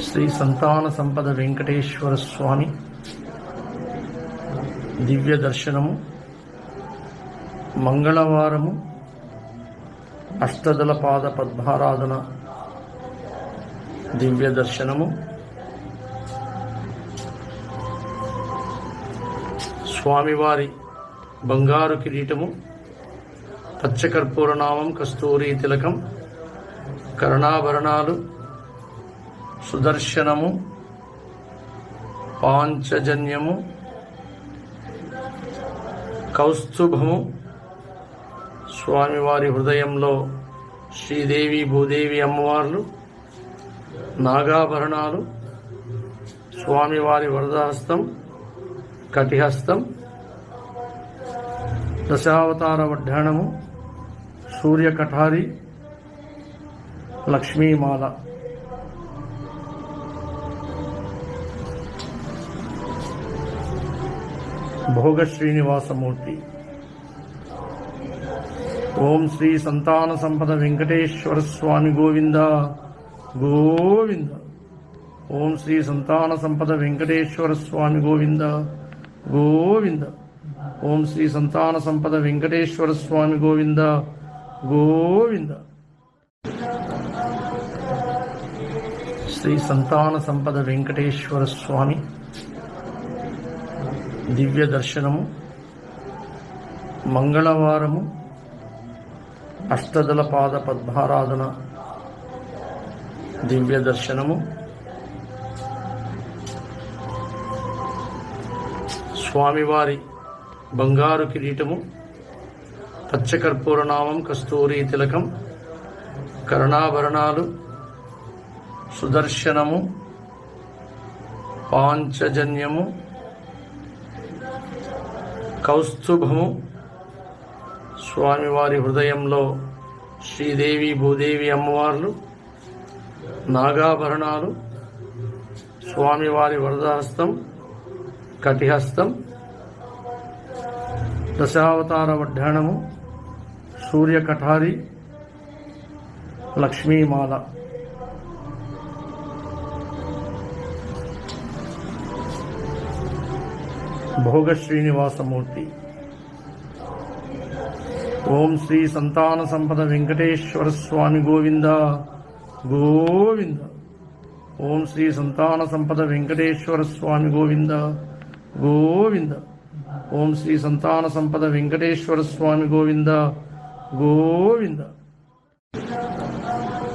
శ్రీ సంతాన సంపద వెంకటేశ్వర స్వామి దివ్య దర్శనము మంగళవారము అష్టదళ పాద పద్మారాధన దివ్య దర్శనము స్వామివారి బంగారు కిరీటము పచ్చకర్పూరనామం కస్తూరి తిలకం కర్ణాభరణాలు సుదర్శనము పాంచజన్యము కౌస్తుభము స్వామివారి హృదయంలో శ్రీదేవి భూదేవి అమ్మవార్లు నాగాభరణాలు స్వామివారి వరదహస్తం కటిహస్తం దశావతార వడ్డాణము సూర్యకఠారి లక్ష్మీమాల భోగ శ్రీనివాసమూర్తి. ఓం శ్రీ సంతాన సంపద వెంకటేశ్వర స్వామి గోవింద గోవింద. ఓం శ్రీ సంతాన సంపద వెంకటేశ్వర స్వామి గోవింద గోవింద. ఓం శ్రీ సంతాన సంపద వెంకటేశ్వర స్వామి గోవింద గోవింద. శ్రీ సంతాన సంపద వెంకటేశ్వర స్వామి దివ్య దర్శనము మంగళవారము అష్టదళ పాద పద్మారాధన దివ్య దర్శనము స్వామివారి బంగారు కిరీటము పచ్చకర్పూరనామం కస్తూరి తిలకం కర్ణాభరణాలు సుదర్శనము పాంచజన్యము కౌస్తుభము స్వామివారి హృదయంలో శ్రీదేవి భూదేవి అమ్మవార్లు నాగాభరణాలు స్వామివారి వరదహస్తం కటిహస్తం దశావతార వడ్డాణము సూర్యకఠారి లక్ష్మీమాల భోగ శ్రీనివాసమూర్తి. ఓం శ్రీ సంతాన సంపద వెంకటేశ్వర స్వామి గోవింద గోవింద. ఓం శ్రీ సంతాన సంపద వెంకటేశ్వర స్వామి గోవింద గోవింద. ఓం శ్రీ సంతాన సంపద వెంకటేశ్వర స్వామి గోవింద గోవింద.